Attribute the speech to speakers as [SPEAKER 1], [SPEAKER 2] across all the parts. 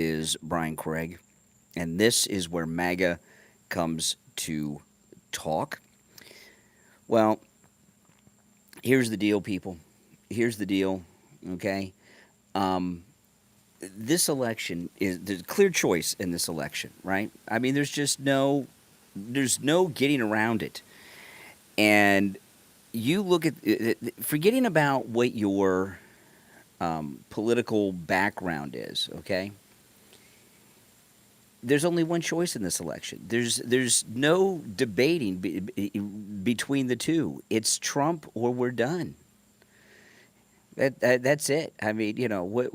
[SPEAKER 1] is Brian Craig, and this is where MAGA comes to talk. Well, here's the deal, people. Here's the deal, okay? Um, this election is there's a clear choice in this election, right? I mean, there's no getting around it. And you look at forgetting about what your political background is, okay? There's only one choice in this election. There's no debating between the two. It's Trump or we're done. That's it. I mean, what?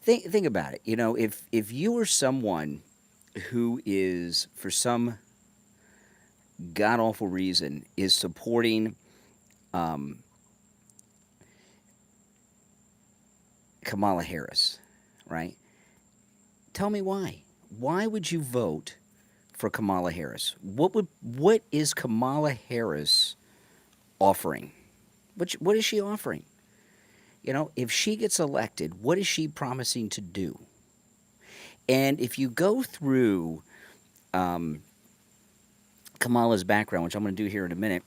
[SPEAKER 1] Think about it. If you are someone who is for some god awful reason is supporting um, Kamala Harris, right? Tell me why. Why would you vote for Kamala Harris? What is Kamala Harris offering? What is she offering? If she gets elected, what is she promising to do? And if you go through Kamala's background, which I'm going to do here in a minute,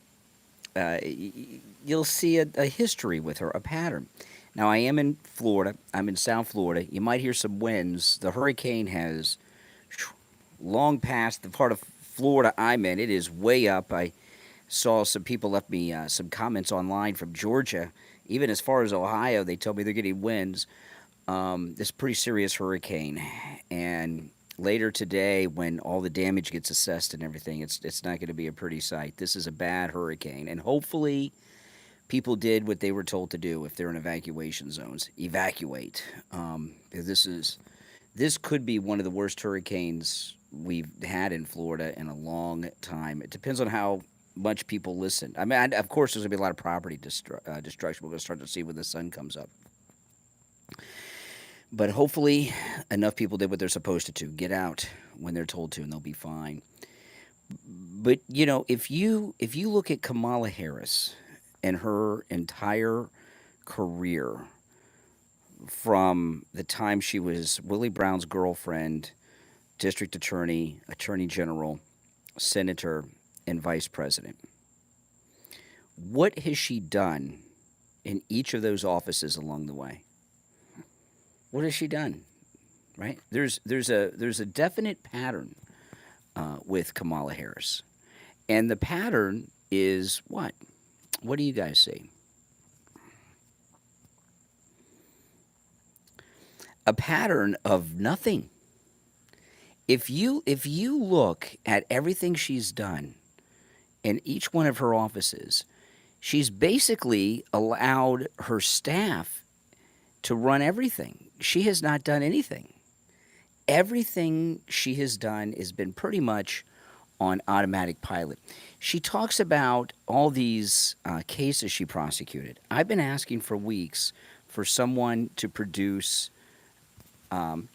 [SPEAKER 1] you'll see a history with her, a pattern. Now, I am in Florida. I'm in South Florida. You might hear some winds. The hurricane has long past the part of Florida I'm in. It is way up. I saw some people left me some comments online from Georgia. Even as far as Ohio, they told me they're getting winds. This pretty serious hurricane. And later today, when all the damage gets assessed and everything, it's not going to be a pretty sight. This is a bad hurricane. And hopefully people did what they were told to do if they're in evacuation zones. Evacuate. This could be one of the worst hurricanes we've had in Florida in a long time. It depends on how much people listen. I mean, of course, there's going to be a lot of property destruction. We're going to start to see when the sun comes up. But hopefully, enough people did what they're supposed to get out when they're told to, and they'll be fine. But if you look at Kamala Harris and her entire career, from the time she was Willie Brown's girlfriend, district attorney, attorney general, senator, and vice president, what has she done in each of those offices along the way? What has she done? Right? There's a definite pattern with Kamala Harris, and the pattern is what? What do you guys see? A pattern of nothing. If you look at everything she's done in each one of her offices, she's basically allowed her staff to run everything. She has not done anything. Everything she has done has been pretty much on automatic pilot. She talks about all these cases she prosecuted. I've been asking for weeks for someone to produce.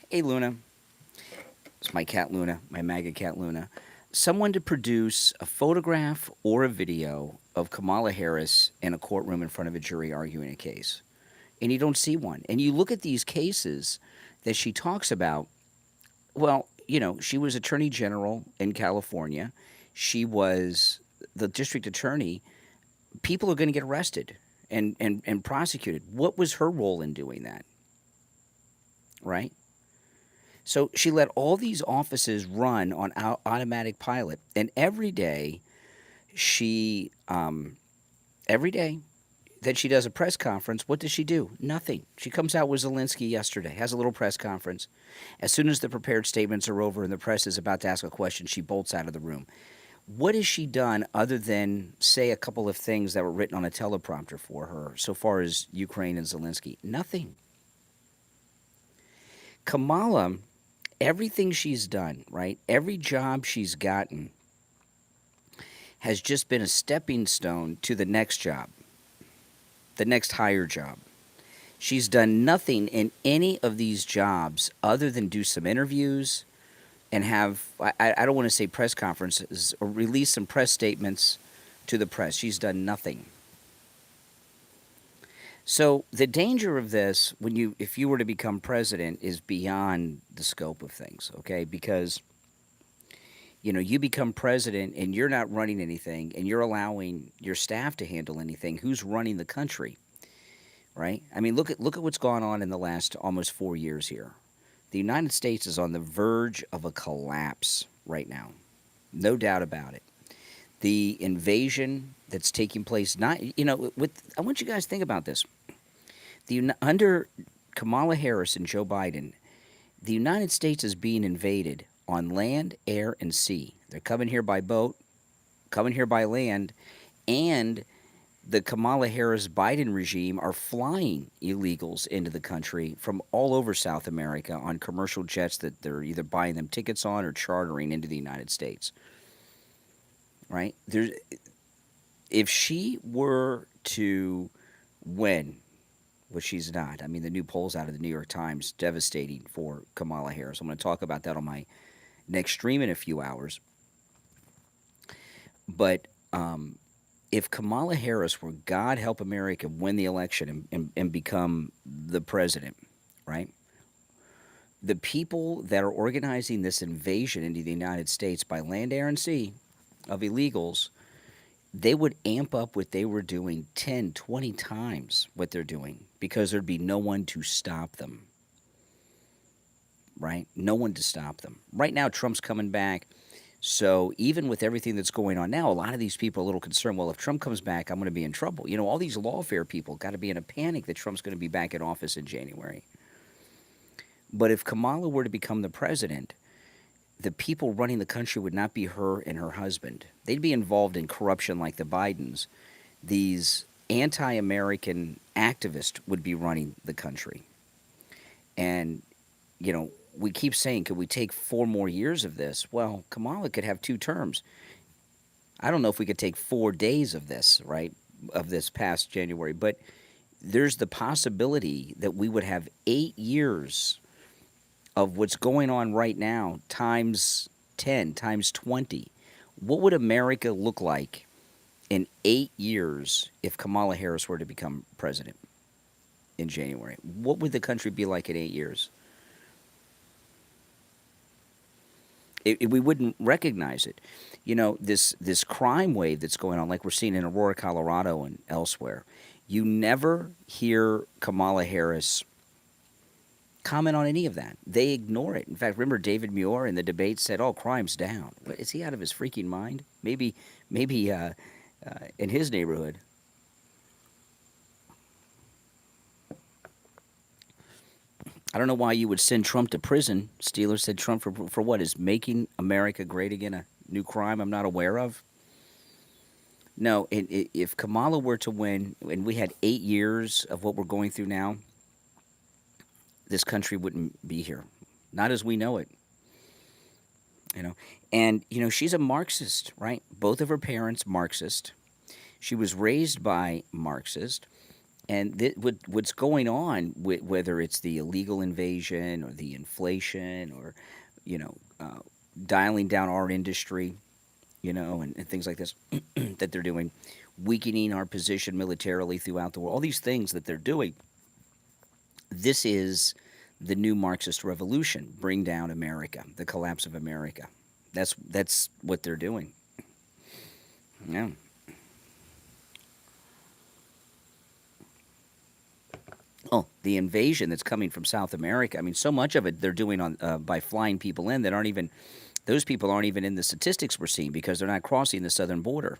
[SPEAKER 1] Hey, Luna. It's my cat Luna, my MAGA cat Luna. Someone to produce a photograph or a video of Kamala Harris in a courtroom in front of a jury arguing a case. And you don't see one. And you look at these cases that she talks about. Well, she was attorney general in California. She was the district attorney. People are going to get arrested and prosecuted. What was her role in doing that? Right? So she let all these offices run on automatic pilot, and every day that she does a press conference, what does she do? Nothing. She comes out with Zelensky yesterday, has a little press conference. As soon as the prepared statements are over and the press is about to ask a question, she bolts out of the room. What has she done other than say a couple of things that were written on a teleprompter for her so far as Ukraine and Zelensky? Nothing. Kamala, everything she's done, right? Every job she's gotten has just been a stepping stone to the next job, the next higher job. She's done nothing in any of these jobs other than do some interviews and have, I don't want to say press conferences, or release some press statements to the press. She's done nothing. So the danger of this, if you were to become president, is beyond the scope of things. Okay, because you become president and you're not running anything, and you're allowing your staff to handle anything. Who's running the country, right? I mean, look at what's gone on in the last almost 4 years here. The United States is on the verge of a collapse right now, no doubt about it. The invasion that's taking place, not I want you guys to think about this. Under Kamala Harris and Joe Biden, the United States is being invaded on land, air, and sea. They're coming here by boat, coming here by land, and the Kamala Harris Biden regime are flying illegals into the country from all over South America on commercial jets that they're either buying them tickets on or chartering into the United States. Right? If she were to win, which she's not. I mean, the new polls out of the New York Times, devastating for Kamala Harris. I'm going to talk about that on my next stream in a few hours. But if Kamala Harris were, God help America, win the election and become the president, right? The people that are organizing this invasion into the United States by land, air, and sea of illegals, they would amp up what they were doing 10, 20 times what they're doing, because there'd be no one to stop them, right? No one to stop them. Right now, Trump's coming back. So even with everything that's going on now, a lot of these people are a little concerned. Well, if Trump comes back, I'm going to be in trouble. All these lawfare people got to be in a panic that Trump's going to be back in office in January. But if Kamala were to become the president, the people running the country would not be her and her husband. They'd be involved in corruption like the Bidens. These anti-American activists would be running the country. And, we keep saying, could we take 4 more years of this? Well, Kamala could have 2 terms. I don't know if we could take 4 days of this, right, of this past January. But there's the possibility that we would have 8 years of what's going on right now times 10, times 20. What would America look like in 8 years if Kamala Harris were to become president in January? What would the country be like in 8 years? We wouldn't recognize it. This crime wave that's going on, like we're seeing in Aurora, Colorado and elsewhere, you never hear Kamala Harris comment on any of that. They ignore it. In fact, remember David Muir in the debate said, "Oh, crime's down." Is he out of his freaking mind? Maybe in his neighborhood. I don't know why you would send Trump to prison. Steelers said Trump for what? Is making America great again a new crime I'm not aware of? No, if Kamala were to win, and we had 8 years of what we're going through now, this country wouldn't be here. Not as we know it. And, she's a Marxist, right? Both of her parents, Marxist. She was raised by Marxist. And what's going on, whether it's the illegal invasion or the inflation or, dialing down our industry, and things like this that they're doing, weakening our position militarily throughout the world, all these things that they're doing, this is the new Marxist revolution, bring down America, the collapse of America. That's what they're doing. Yeah. Oh, the invasion that's coming from South America. I mean, so much of it they're doing by flying people in that aren't even, those people aren't even in the statistics we're seeing because they're not crossing the southern border.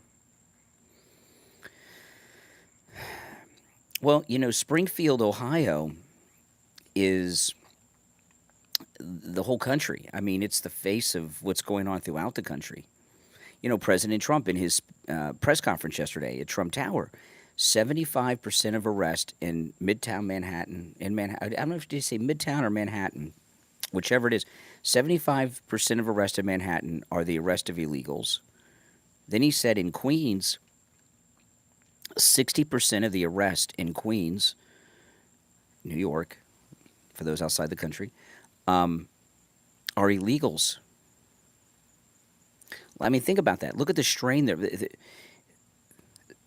[SPEAKER 1] Well, Springfield, Ohio is the whole country. I mean, it's the face of what's going on throughout the country. President Trump in his press conference yesterday at Trump Tower, 75% of arrests in Midtown Manhattan, I don't know if you say Midtown or Manhattan, whichever it is, 75% of arrests in Manhattan are the arrest of illegals. Then he said in Queens, 60% of the arrests in Queens, New York, for those outside the country, are illegals. I mean, think about that. Look at the strain there.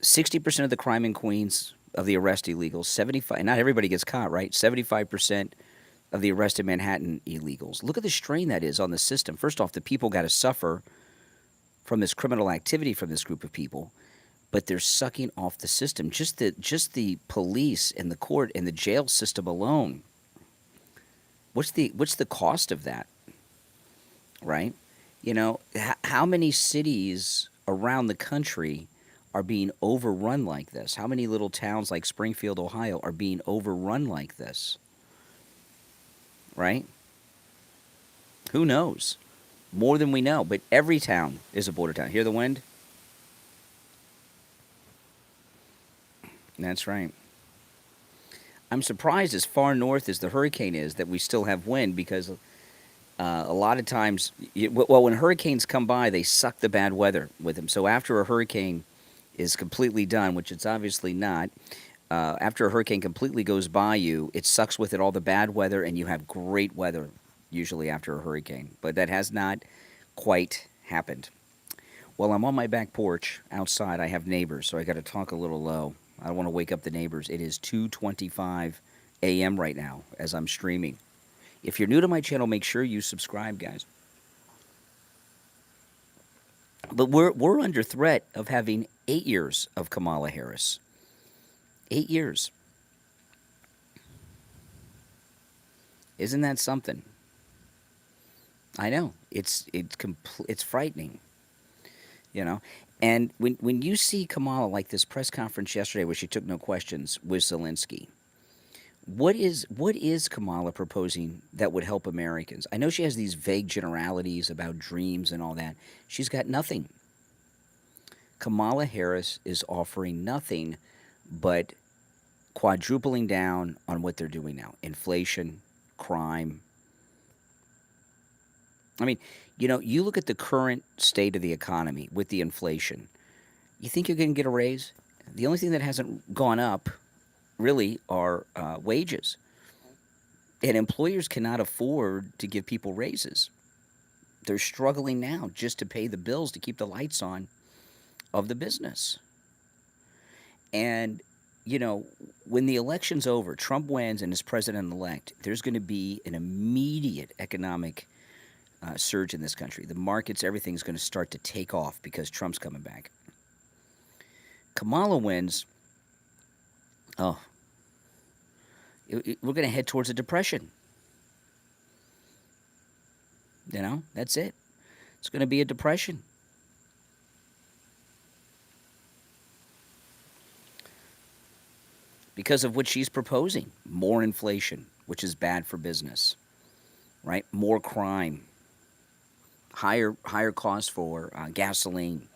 [SPEAKER 1] 60% of the crime in Queens of the arrest illegals. 75. Not everybody gets caught, right? 75% of the arrested Manhattan illegals. Look at the strain that is on the system. First off, the people got to suffer from this criminal activity from this group of people, but they're sucking off the system. Just the police and the court and the jail system alone. What's the cost of that? Right? You know, how many cities around the country are being overrun like this? How many little towns like Springfield, Ohio are being overrun like this? Right? Who knows? More than we know, but every town is a border town. Hear the wind? That's right. I'm surprised as far north as the hurricane is that we still have wind because a lot of times, well, when hurricanes come by, they suck the bad weather with them. So after a hurricane is completely done, which it's obviously not, after a hurricane completely goes by you, it sucks with it all the bad weather, and you have great weather usually after a hurricane. But that has not quite happened. Well, I'm on my back porch outside. I have neighbors, so I got to talk a little low. I don't want to wake up the neighbors. It is 2:25 a.m. right now as I'm streaming. If you're new to my channel, make sure you subscribe, guys. But we're under threat of having 8 years of Kamala Harris. 8 years. Isn't that something? I know. It's frightening. You know? And when you see Kamala, like this press conference yesterday where she took no questions with Zelensky, what is Kamala proposing that would help Americans? I know she has these vague generalities about dreams and all that. She's got nothing. Kamala Harris is offering nothing but quadrupling down on what they're doing now. Inflation, crime. I mean, you know, you look at the current state of the economy with the inflation. You think you're going to get a raise? The only thing that hasn't gone up really are wages. And employers cannot afford to give people raises. They're struggling now just to pay the bills to keep the lights on of the business. And, you know, when the election's over, Trump wins and is president-elect, there's going to be an immediate economic surge in this country. The markets, everything's going to start to take off because Trump's coming back. Kamala wins. Oh, we're going to head towards a depression. You know, that's it. It's going to be a depression. Because of what she's proposing. More inflation, which is bad for business. Right? More crime. Higher costs for gasoline.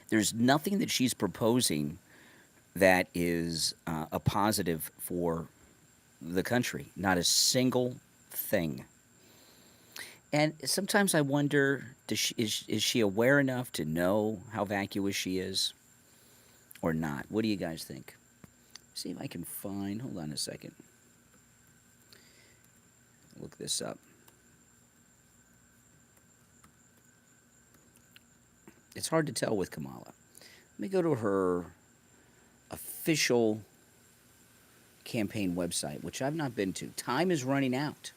[SPEAKER 1] There's nothing that she's proposing that is a positive for the country. Not a single thing. And sometimes I wonder, is she aware enough to know how vacuous she is or not? What do you guys think? See if I can find, hold on a second. Look this up. It's hard to tell with Kamala. Let me go to her official campaign website, which I've not been to. Time is running out.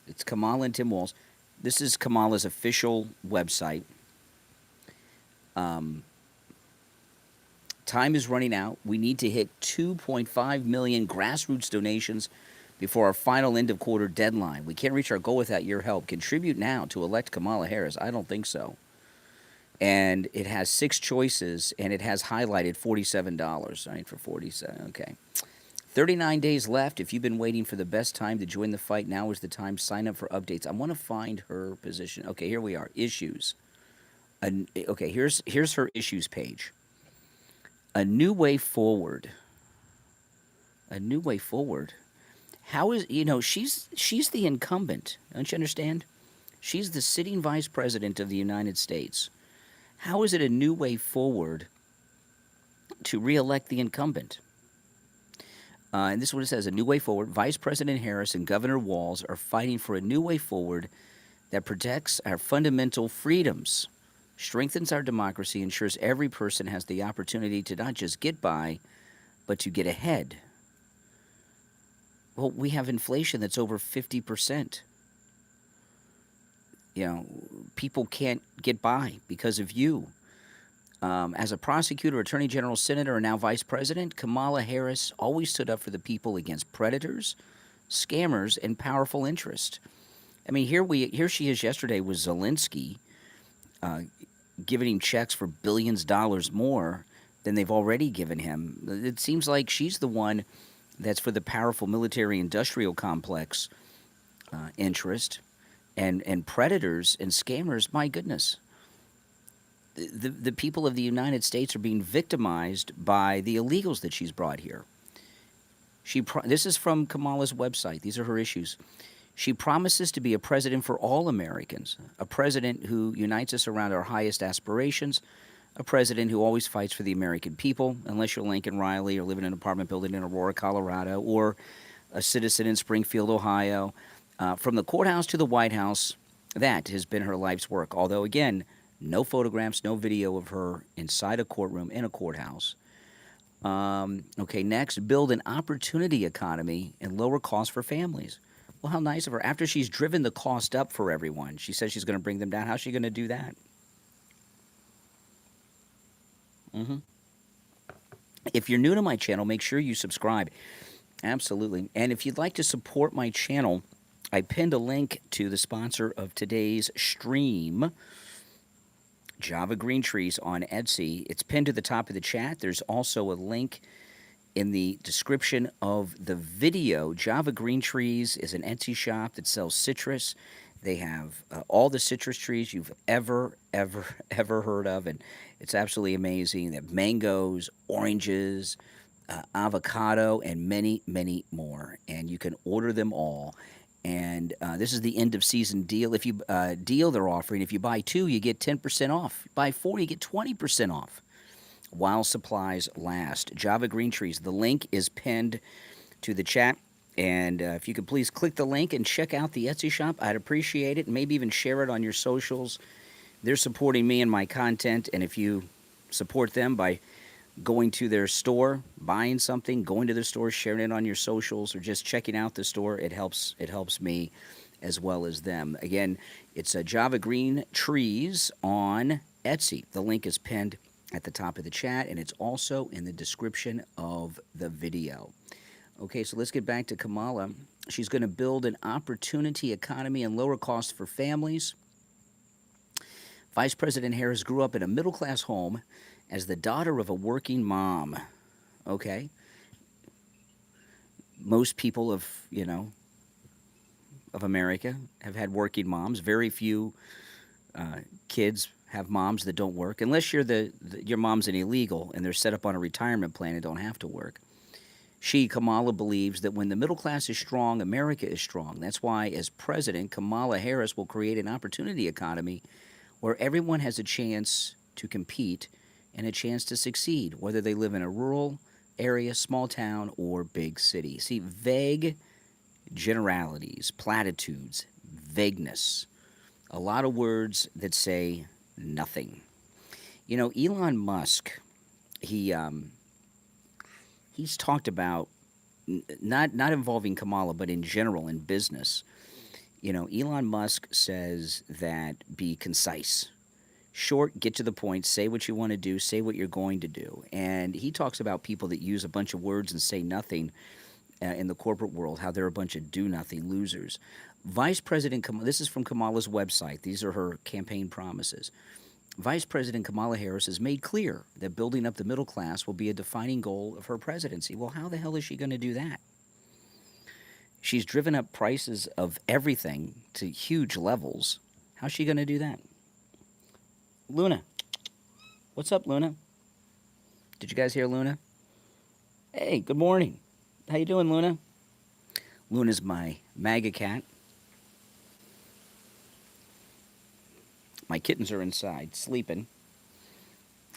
[SPEAKER 1] It's Kamala and Tim Walz. This is Kamala's official website. Time is running out. We need to hit 2.5 million grassroots donations before our final end-of-quarter deadline. We can't reach our goal without your help. Contribute now to elect Kamala Harris. I don't think so. And it has 6 choices, and it has highlighted $47, right, for 47. Okay. 39 days left. If you've been waiting for the best time to join the fight, now is the time. Sign up for updates. I want to find her position. Okay, here we are. Issues. Okay, here's her issues page. A new way forward. A new way forward. How is, you know, she's the incumbent. Don't you understand? She's the sitting vice president of the United States. How is it a new way forward to reelect the incumbent? And this is what it says, a new way forward. Vice President Harris and Governor Walz are fighting for a new way forward that protects our fundamental freedoms, strengthens our democracy, ensures every person has the opportunity to not just get by, but to get ahead. Well, we have inflation that's over 50%. You know, people can't get by because of you. As a prosecutor, attorney general, senator, and now vice president, Kamala Harris always stood up for the people against predators, scammers, and powerful interests. I mean, here she is yesterday with Zelensky, uh, giving him checks for billions of dollars more than they've already given him. It seems like she's the one that's for the powerful military-industrial complex interest, and predators and scammers. My goodness, the people of the United States are being victimized by the illegals that she's brought here. This is from Kamala's website. These are her issues. She promises to be a president for all Americans, a president who unites us around our highest aspirations, a president who always fights for the American people, unless you're Lincoln Riley or live in an apartment building in Aurora, Colorado, or a citizen in Springfield, Ohio. From the courthouse to the White House, that has been her life's work. Although, again, no photographs, no video of her inside a courtroom in a courthouse. Okay, next, build an opportunity economy and lower costs for families. Well, how nice of her. After she's driven the cost up for everyone, she says she's going to bring them down. How's she going to do that? If you're new to my channel, make sure you subscribe. Absolutely. And if you'd like to support my channel, I pinned a link to the sponsor of today's stream, Java Green Trees on Etsy. It's pinned to the top of the chat. There's also a link in the description of the video. Java Green Trees is an Etsy shop that sells citrus. They have all the citrus trees you've ever heard of, and it's absolutely amazing. They have mangoes, oranges, avocado, and many, many more. And you can order them all. And this is the end of season deal. If you deal they're offering, if you buy 2, you get 10% off. Buy 4, you get 20% off while supplies last. Java Green Trees. The link is pinned to the chat. And if you could please click the link and check out the Etsy shop, I'd appreciate it. Maybe even share it on your socials. They're supporting me and my content. And if you support them by going to their store, buying something, going to their store, sharing it on your socials, or just checking out the store, it helps me as well as them. Again, it's Java Green Trees on Etsy. The link is pinned at the top of the chat, and it's also in the description of the video. Okay, so let's get back to Kamala. She's going to build an opportunity economy and lower costs for families. Vice President Harris grew up in a middle-class home as the daughter of a working mom. Okay? Most people of America have had working moms. Very few kids have moms that don't work, unless your mom's an illegal and they're set up on a retirement plan and don't have to work. Kamala, believes that when the middle class is strong, America is strong. That's why, as president, Kamala Harris will create an opportunity economy where everyone has a chance to compete and a chance to succeed, whether they live in a rural area, small town, or big city. See, vague generalities, platitudes, vagueness, a lot of words that say nothing. Elon Musk, he's talked about, not involving Kamala, but in general in business. Elon Musk says that be concise, short, get to the point, say what you want to do, say what you're going to do. And he talks about people that use a bunch of words and say nothing in the corporate world, how they're a bunch of do-nothing losers. Vice President Kamala, this is from Kamala's website. These are her campaign promises. Vice President Kamala Harris has made clear that building up the middle class will be a defining goal of her presidency. Well, how the hell is she going to do that? She's driven up prices of everything to huge levels. How's she going to do that? Luna. What's up, Luna? Did you guys hear Luna? Hey, good morning. How you doing, Luna? Luna's my MAGA cat. My kittens are inside, sleeping.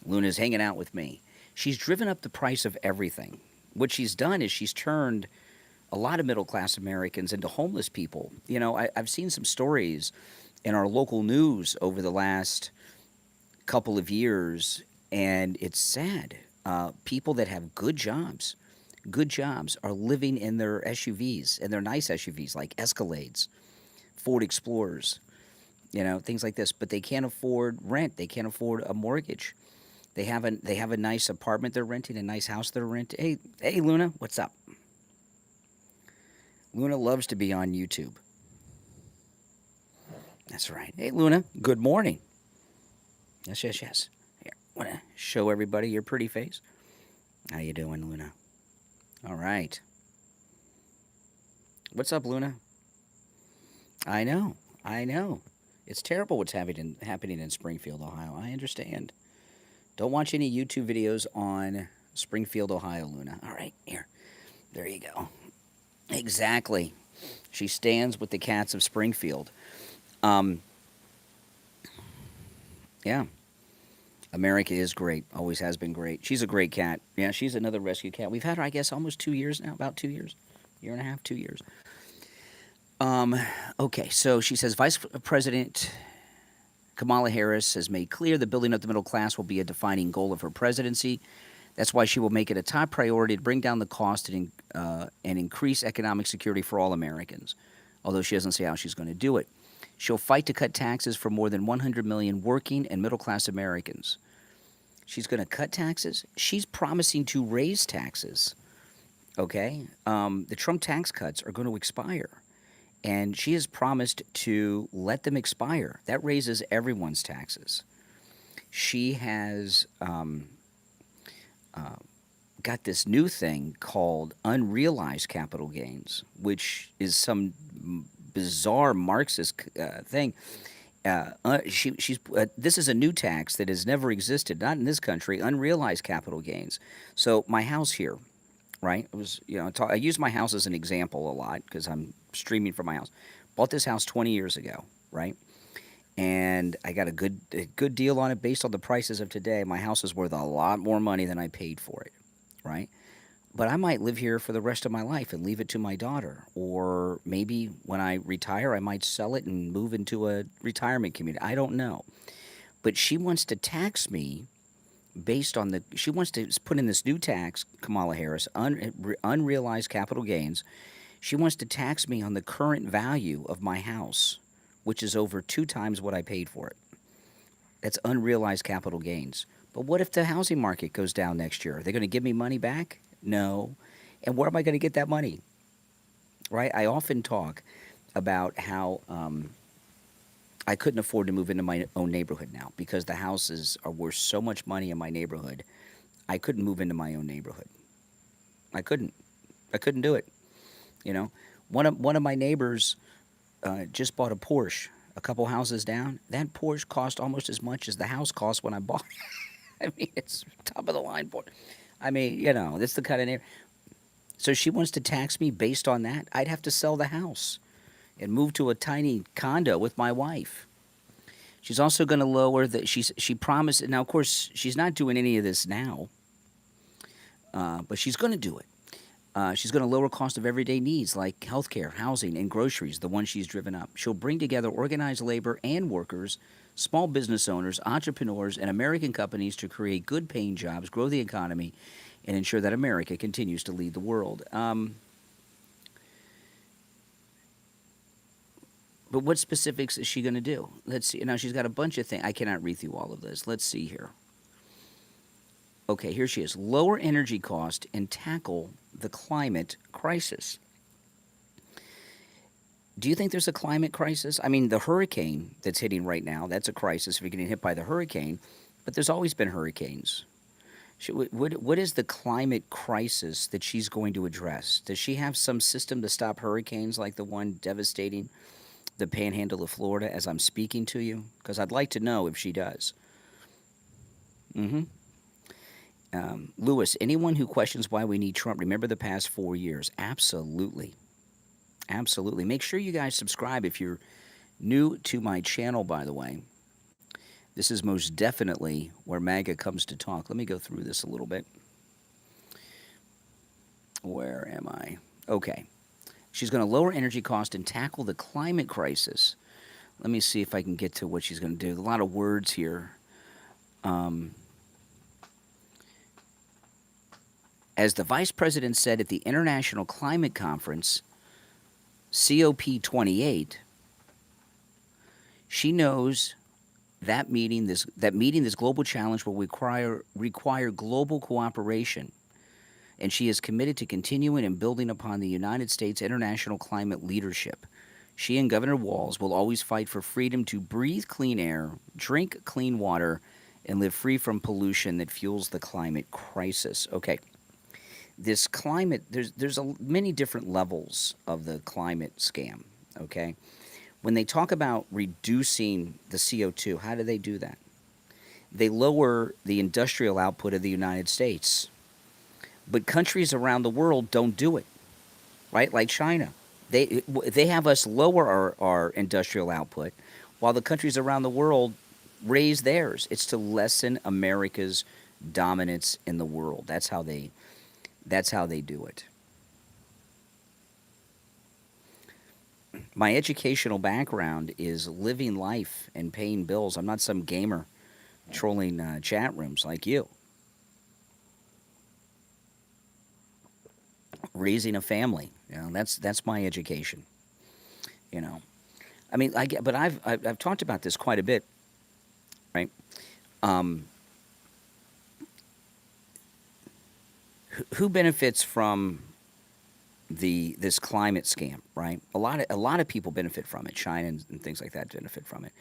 [SPEAKER 1] Luna's hanging out with me. She's driven up the price of everything. What she's done is she's turned a lot of middle-class Americans into homeless people. I've seen some stories in our local news over the last couple of years, and it's sad. People that have good jobs, are living in their SUVs, and they're nice SUVs like Escalades, Ford Explorers, things like this. But they can't afford rent. They can't afford a mortgage. They have a nice apartment they're renting, a nice house they're renting. Hey, Luna, what's up? Luna loves to be on YouTube. That's right. Hey, Luna, good morning. Yes. Here, want to show everybody your pretty face? How you doing, Luna? All right. What's up, Luna? I know. It's terrible what's happening in Springfield, Ohio. I understand. Don't watch any YouTube videos on Springfield, Ohio, Luna. All right, here. There you go. Exactly. She stands with the cats of Springfield. Yeah. America is great. Always has been great. She's a great cat. Yeah, she's another rescue cat. We've had her, I guess, almost 2 years now. About 2 years. Year and a half, 2 years. Okay, so she says, Vice President Kamala Harris has made clear the building up the middle class will be a defining goal of her presidency. That's why she will make it a top priority to bring down the cost and increase economic security for all Americans, although she doesn't say how she's going to do it. She'll fight to cut taxes for more than 100 million working and middle-class Americans. She's going to cut taxes? She's promising to raise taxes, okay? The Trump tax cuts are going to expire. And she has promised to let them expire. That raises everyone's taxes. She has got this new thing called unrealized capital gains, which is some bizarre Marxist thing. This is a new tax that has never existed, not in this country, unrealized capital gains. So my house here, right? It was, I use my house as an example a lot because I'm streaming from my house. Bought this house 20 years ago, right? And I got a good deal on it based on the prices of today. My house is worth a lot more money than I paid for it, right? But I might live here for the rest of my life and leave it to my daughter. Or maybe when I retire, I might sell it and move into a retirement community. I don't know. But she wants to tax me based on she wants to put in this new tax, Kamala Harris, unrealized capital gains. She wants to tax me on the current value of my house, which is over 2 times what I paid for it. That's unrealized capital gains. But what if the housing market goes down next year? Are they going to give me money back? No. And where am I going to get that money? Right? I often talk about how I couldn't afford to move into my own neighborhood now because the houses are worth so much money in my neighborhood. I couldn't move into my own neighborhood. I couldn't do it. One of my neighbors just bought a Porsche a couple houses down. That Porsche cost almost as much as the house cost when I bought it. I mean, it's top of the line Porsche. I mean, that's the kind of neighbor. So she wants to tax me based on that. I'd have to sell the house and move to a tiny condo with my wife. She's also going to lower she promised. Now, of course, she's not doing any of this now, but she's going to do it. She's going to lower cost of everyday needs like healthcare, housing, and groceries, the ones she's driven up. She'll bring together organized labor and workers, small business owners, entrepreneurs, and American companies to create good-paying jobs, grow the economy, and ensure that America continues to lead the world. But what specifics is she going to do? Let's see. Now, she's got a bunch of things. I cannot read through all of this. Let's see here. Okay, here she is. Lower energy cost and tackle the climate crisis. Do you think there's a climate crisis? I mean, the hurricane that's hitting right now, that's a crisis if you're getting hit by the hurricane, but there's always been hurricanes. What is the climate crisis that she's going to address? Does she have some system to stop hurricanes like the one devastating the panhandle of Florida as I'm speaking to you? Because I'd like to know if she does. Lewis, anyone who questions why we need Trump, remember the past 4 years. Absolutely. Absolutely. Make sure you guys subscribe if you're new to my channel, by the way. This is most definitely where MAGA comes to talk. Let me go through this a little bit. Where am I? Okay. She's going to lower energy costs and tackle the climate crisis. Let me see if I can get to what she's going to do. A lot of words here. As the vice president said at the International Climate Conference, COP28, she knows that meeting this global challenge will require global cooperation, and she is committed to continuing and building upon the United States international climate leadership. She and Governor Walz will always fight for freedom to breathe clean air, drink clean water, and live free from pollution that fuels the climate crisis. Okay, this climate, there's many different levels of the climate scam, okay? When they talk about reducing the CO2, how do they do that? They lower the industrial output of the United States. But countries around the world don't do it, right? Like China. They have us lower our industrial output while the countries around the world raise theirs. It's to lessen America's dominance in the world. That's how they do it. My educational background is living life and paying bills. I'm not some gamer trolling chat rooms like you. Raising a family, that's my education. I mean, but I've talked about this quite a bit, right? Who benefits from this climate scam, right? A lot of people benefit from it. China and things like that benefit from it.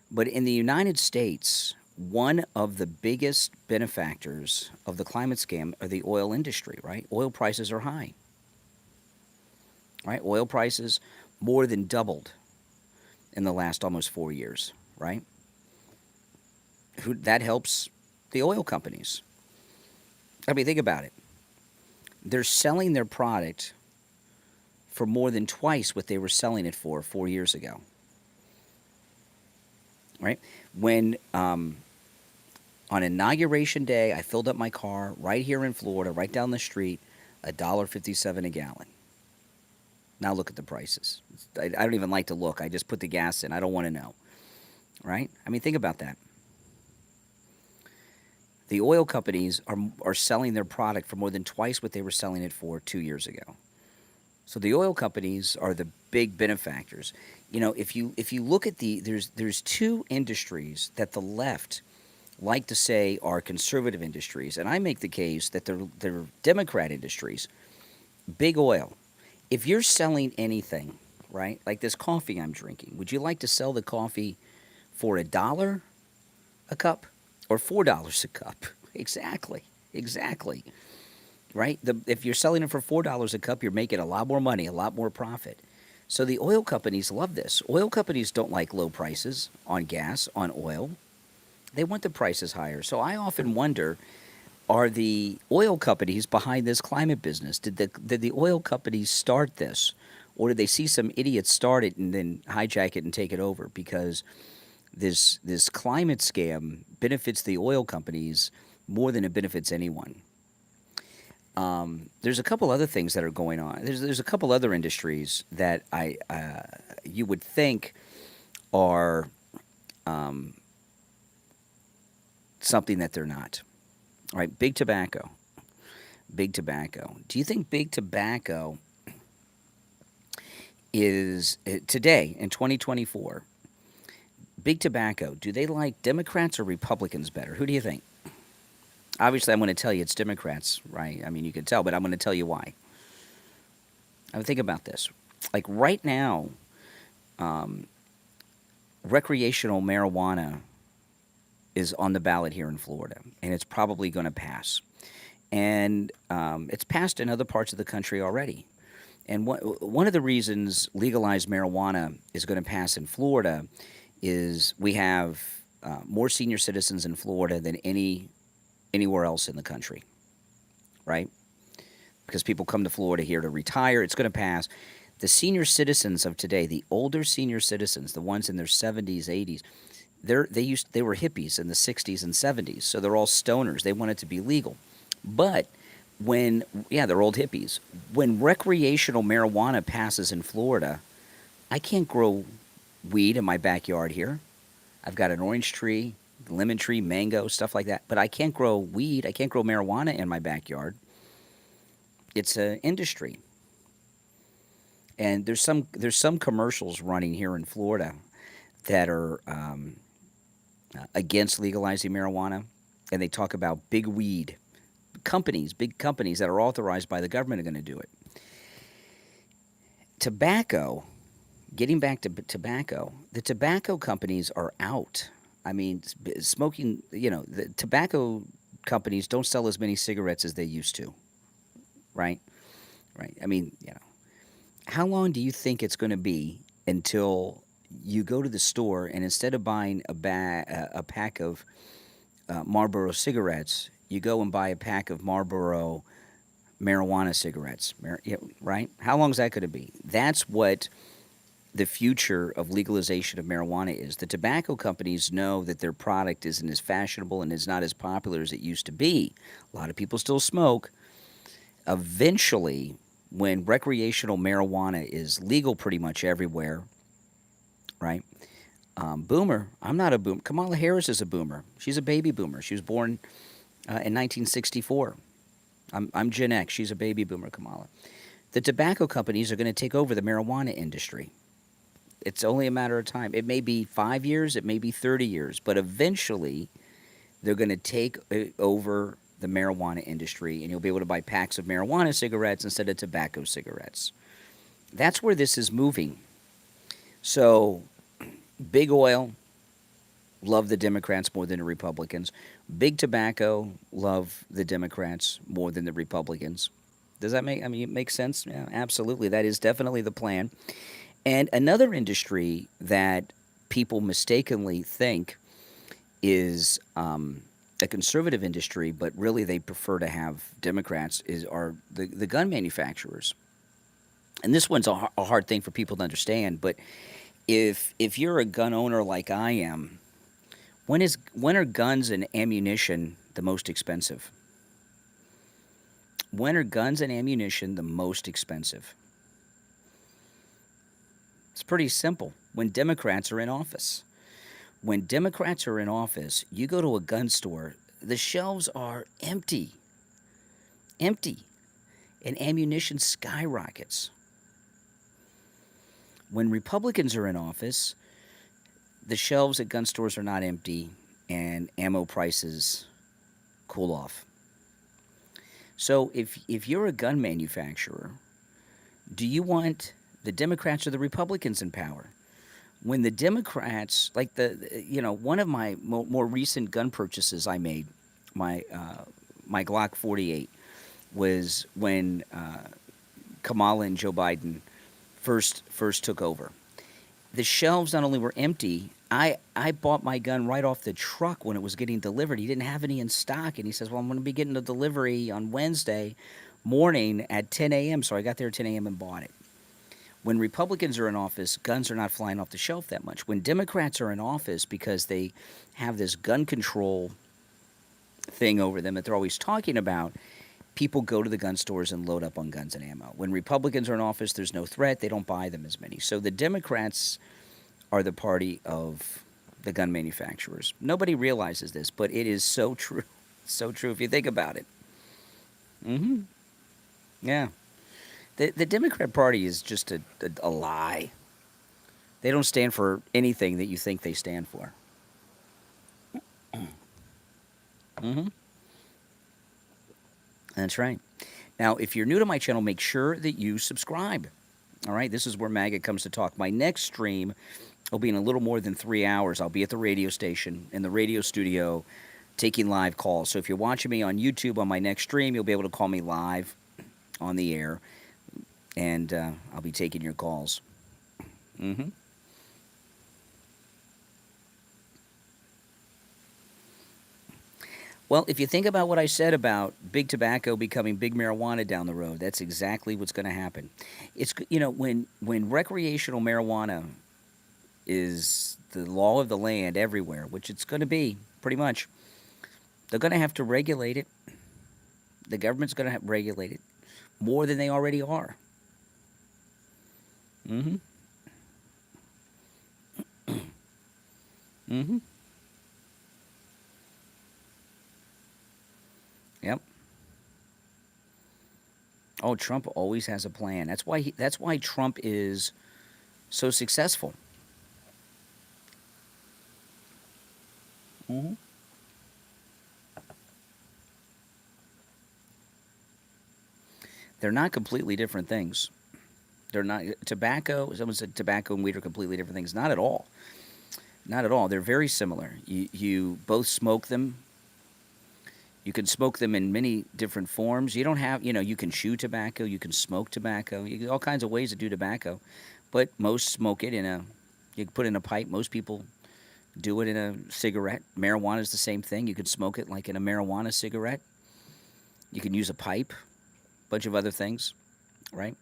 [SPEAKER 1] But in the United States, one of the biggest benefactors of the climate scam are the oil industry, right? Oil prices are high, right? Oil prices more than doubled in the last almost 4 years, right? That helps the oil companies. I mean, think about it. They're selling their product for more than twice what they were selling it for 4 years ago, right? When on Inauguration Day, I filled up my car right here in Florida, right down the street, $1.57 a gallon. Now look at the prices. I don't even like to look. I just put the gas in. I don't want to know, right? I mean, think about that. The oil companies are selling their product for more than twice what they were selling it for 2 years ago. So the oil companies are the big benefactors. If you look at there's two industries that the left like to say are conservative industries, and I make the case that they're Democrat industries. Big oil. If you're selling anything, right, like this coffee I'm drinking, would you like to sell the coffee for $1 a cup or $4 a cup? Exactly. Right? If you're selling it for $4 a cup, you're making a lot more money, a lot more profit. So the oil companies love this. Oil companies don't like low prices on gas, on oil. They want the prices higher. So I often wonder, are the oil companies behind this climate business? Did the oil companies start this? Or did they see some idiots start it and then hijack it and take it over? Because this climate scam benefits the oil companies more than it benefits anyone. There's a couple other things that are going on. There's a couple other industries that you would think are something that they're not. All right, big tobacco. Do you think big tobacco is today in 2024? Big tobacco, do they like Democrats or Republicans better? Who do you think? Obviously, I'm going to tell you it's Democrats, right? I mean, you can tell, but I'm going to tell you why. I mean, think about this. Like right now, recreational marijuana is on the ballot here in Florida, and it's probably going to pass. And it's passed in other parts of the country already. And one of the reasons legalized marijuana is going to pass in Florida is we have more senior citizens in Florida than anywhere else in the country, right? Because people come to Florida here to retire. It's going to pass. The senior citizens of today, the older senior citizens, the ones in their 70s, 80s, they were hippies in the 60s and 70s, so they're all stoners. They want it to be legal. But they're old hippies. When recreational marijuana passes in Florida, I can't grow weed in my backyard here. I've got an orange tree, lemon tree, mango, stuff like that. But I can't grow weed. I can't grow marijuana in my backyard. It's an industry. And there's some commercials running here in Florida that are against legalizing marijuana, and they talk about big weed companies, big companies that are authorized by the government are going to do it. Tobacco, getting back to tobacco, the tobacco companies are out. I mean, smoking, the tobacco companies don't sell as many cigarettes as they used to, right? Right. I mean, how long do you think it's going to be until you go to the store and instead of buying a pack of Marlboro cigarettes, you go and buy a pack of Marlboro marijuana cigarettes, right? How long is that going to be? That's what the future of legalization of marijuana is. The tobacco companies know that their product isn't as fashionable and is not as popular as it used to be. A lot of people still smoke. Eventually, when recreational marijuana is legal pretty much everywhere, right? Boomer, I'm not a boomer. Kamala Harris is a boomer. She's a baby boomer. She was born in 1964. I'm Gen X. She's a baby boomer, Kamala. The tobacco companies are going to take over the marijuana industry. It's only a matter of time. It may be 5 years, it may be 30 years, but eventually they're going to take over the marijuana industry, and you'll be able to buy packs of marijuana cigarettes instead of tobacco cigarettes. That's where this is moving. So, big oil love the Democrats more than the Republicans. Big tobacco love the Democrats more than the Republicans. Does that make sense? Yeah, absolutely. That is definitely the plan. And another industry that people mistakenly think is a conservative industry, but really they prefer to have Democrats, are the gun manufacturers. And this one's a hard thing for people to understand, but if you're a gun owner like I am, when are guns and ammunition the most expensive? When are guns and ammunition the most expensive? It's pretty simple. When Democrats are in office. When Democrats are in office, you go to a gun store, the shelves are empty. Empty. And ammunition skyrockets. When Republicans are in office, the shelves at gun stores are not empty and ammo prices cool off. So if you're a gun manufacturer, do you want the Democrats or the Republicans in power? When the Democrats, like one of my more recent gun purchases I made, my Glock 48, was when Kamala and Joe Biden first took over. The shelves not only were empty, I bought my gun right off the truck when it was getting delivered. He didn't have any in stock, and he says, well, I'm going to be getting a delivery on Wednesday morning at 10 a.m., so I got there at 10 a.m. and bought it. When Republicans are in office, guns are not flying off the shelf that much. When Democrats are in office, because they have this gun control thing over them that they're always talking about, people go to the gun stores and load up on guns and ammo. When Republicans are in office, there's no threat. They don't buy them as many. So the Democrats are the party of the gun manufacturers. Nobody realizes this, but it is so true. So true if you think about it. Mm-hmm. Yeah. The Democrat Party is just a lie. They don't stand for anything that you think they stand for. Mm-hmm. That's right. Now, if you're new to my channel, make sure that you subscribe. All right, this is where MAGA comes to talk. My next stream will be in a little more than 3 hours. I'll be at the radio station, in the radio studio, taking live calls. So if you're watching me on YouTube on my next stream, you'll be able to call me live on the air. And I'll be taking your calls. Mm-hmm. Well, if you think about what I said about big tobacco becoming big marijuana down the road, that's exactly what's going to happen. It's when recreational marijuana is the law of the land everywhere, which it's going to be pretty much, they're going to have to regulate it. The government's going to have to regulate it more than they already are. Mm-hmm. Mm-hmm. Yep. Oh, Trump always has a plan. That's why Trump is so successful. Mm-hmm. They're not completely different things. They're not tobacco. Someone said tobacco and weed are completely different things. Not at all. Not at all. They're very similar. You both smoke them. You can smoke them in many different forms. You don't have, you can chew tobacco, you can smoke tobacco, all kinds of ways to do tobacco. But most smoke it you can put it in a pipe. Most people do it in a cigarette. Marijuana is the same thing. You can smoke it like in a marijuana cigarette. You can use a pipe, a bunch of other things, right?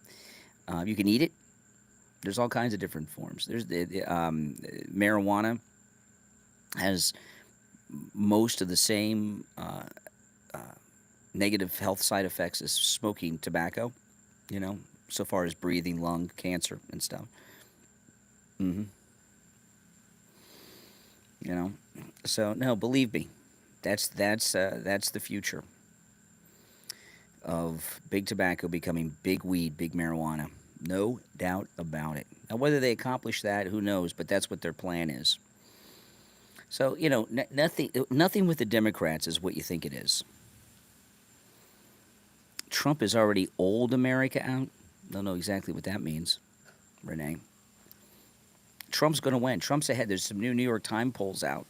[SPEAKER 1] You can eat it. There's all kinds of different forms. Marijuana has most of the same negative health side effects as smoking tobacco, so far as breathing, lung cancer, and stuff. hmm You know, so no, believe me, that's the future of big tobacco becoming big weed, big marijuana. No doubt about it. Now, whether they accomplish that, who knows? But that's what their plan is. So nothing with the Democrats is what you think it is. Trump is already old America out. Don't know exactly what that means, Renee. Trump's going to win. Trump's ahead. There's some new New York Times polls out.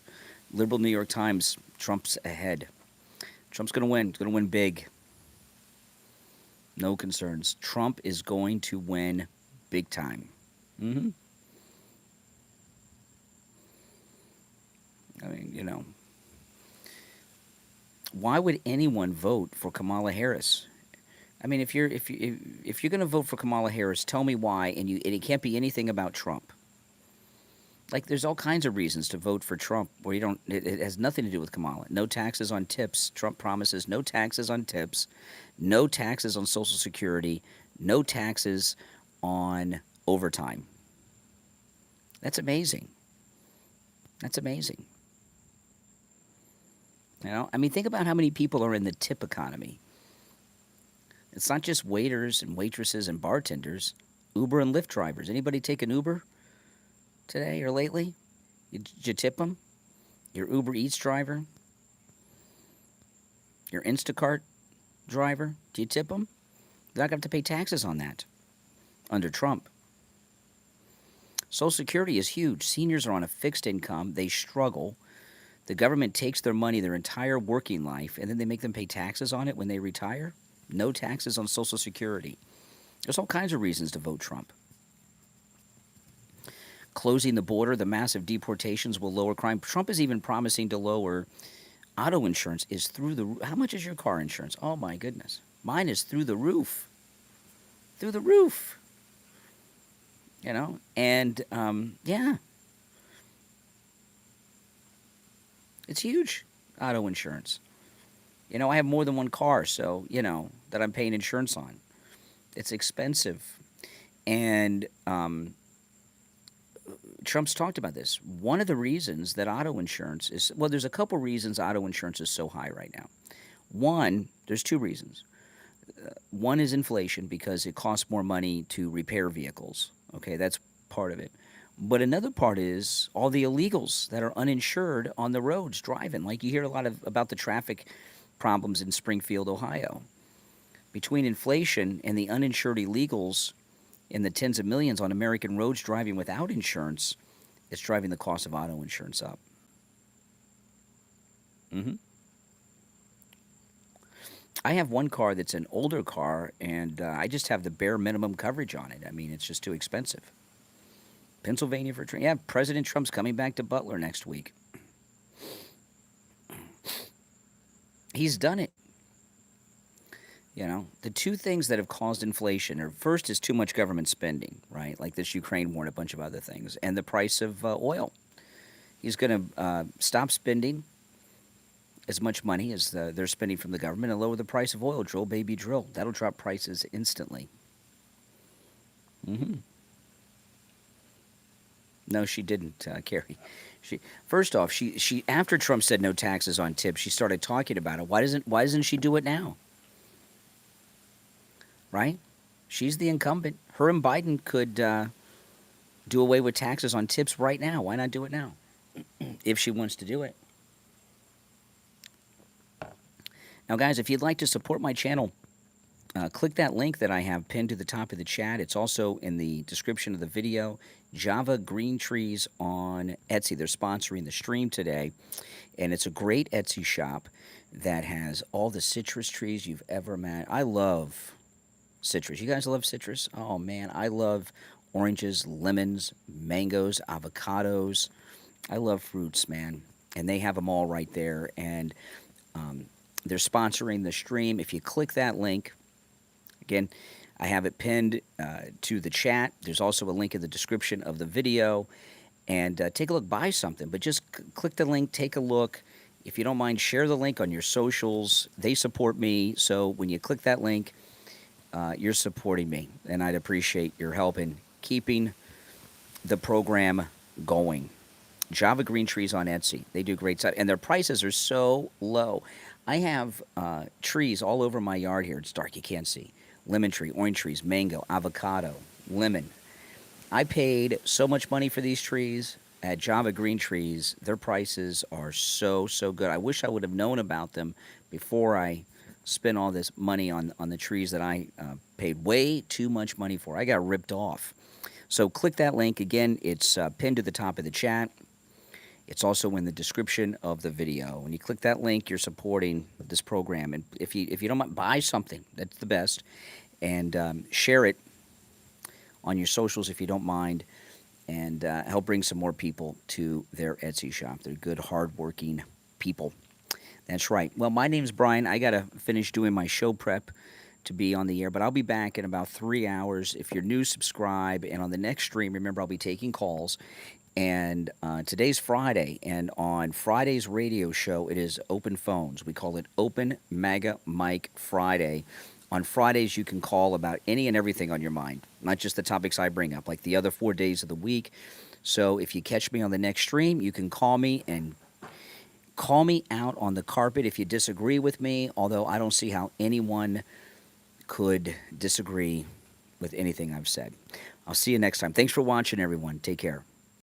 [SPEAKER 1] Liberal New York Times, Trump's ahead. Trump's going to win. He's going to win big. No concerns. Trump is going to win big time. Mm-hmm. I mean, why would anyone vote for Kamala Harris? I mean, if you're going to vote for Kamala Harris, tell me why, and it can't be anything about Trump. Like, there's all kinds of reasons to vote for Trump where you don't. It has nothing to do with Kamala. No taxes on tips. Trump promises no taxes on tips, no taxes on Social Security, no taxes on overtime. That's amazing. That's amazing. I mean, think about how many people are in the tip economy. It's not just waiters and waitresses and bartenders. Uber and Lyft drivers. Anybody take an Uber today or lately? Did you tip them? Your Uber Eats driver? Your Instacart driver? Do you tip them? They're not going to have to pay taxes on that under Trump. Social Security is huge. Seniors are on a fixed income. They struggle. The government takes their money their entire working life, and then they make them pay taxes on it when they retire. No taxes on Social Security. There's all kinds of reasons to vote Trump. Closing the border, the massive deportations will lower crime. Trump is even promising to lower auto insurance. Is through the. How much is your car insurance? Oh my goodness, mine is through the roof. Through the roof. And yeah, it's huge. Auto insurance. I have more than one car, so that I'm paying insurance on. It's expensive, and Trump's talked about this. One of the reasons that auto insurance is, well, there's a couple reasons auto insurance is so high right now. One, there's two reasons. One is inflation because it costs more money to repair vehicles. Okay, that's part of it. But another part is all the illegals that are uninsured on the roads driving. Like you hear a lot about the traffic problems in Springfield, Ohio. Between inflation and the uninsured illegals in the tens of millions on American roads driving without insurance, it's driving the cost of auto insurance up. Mm-hmm. I have one car that's an older car, and I just have the bare minimum coverage on it. I mean, it's just too expensive. Pennsylvania for yeah, President Trump's coming back to Butler next week. He's done it. The two things that have caused inflation are, first is too much government spending, right? Like this Ukraine war and a bunch of other things, and the price of oil. He's going to stop spending as much money as they're spending from the government and lower the price of oil. Drill, baby, drill. That'll drop prices instantly. Mm-hmm. No, she didn't, Carrie. She first off, she after Trump said no taxes on tips, she started talking about it. Why doesn't she do it now? Right? She's the incumbent. Her and Biden could do away with taxes on tips right now. Why not do it now? If she wants to do it. Now, guys, if you'd like to support my channel, click that link that I have pinned to the top of the chat. It's also in the description of the video. Java Green Trees on Etsy. They're sponsoring the stream today. And it's a great Etsy shop that has all the citrus trees you've ever met. I love citrus. You guys love citrus? Oh, man. I love oranges, lemons, mangoes, avocados. I love fruits, man. And they have them all right there. And they're sponsoring the stream. If you click that link, again, I have it pinned to the chat. There's also a link in the description of the video. And take a look, buy something. But just click the link, take a look. If you don't mind, share the link on your socials. They support me. So when you click that link, you're supporting me. And I'd appreciate your help in keeping the program going. Java Green Trees on Etsy. They do great stuff. And their prices are so low. I have trees all over my yard here. It's dark, you can't see. Lemon tree, orange trees, mango, avocado, lemon. I paid so much money for these trees at Java Green Trees. Their prices are so, so good. I wish I would have known about them before I spent all this money on the trees that I paid way too much money for. I got ripped off. So click that link. Again, it's pinned to the top of the chat. It's also in the description of the video. When you click that link, you're supporting this program. And if you don't mind, buy something. That's the best. And share it on your socials if you don't mind. And help bring some more people to their Etsy shop. They're good, hardworking people. That's right. Well, my name's Brian. I got to finish doing my show prep to be on the air. But I'll be back in about 3 hours. If you're new, subscribe. And on the next stream, remember, I'll be taking calls. And today's Friday, and on Friday's radio show, it is open phones. We call it Open MAGA Mic Friday. On Fridays, you can call about any and everything on your mind, not just the topics I bring up, like the other 4 days of the week. So if you catch me on the next stream, you can call me and call me out on the carpet if you disagree with me, although I don't see how anyone could disagree with anything I've said. I'll see you next time. Thanks for watching, everyone. Take care.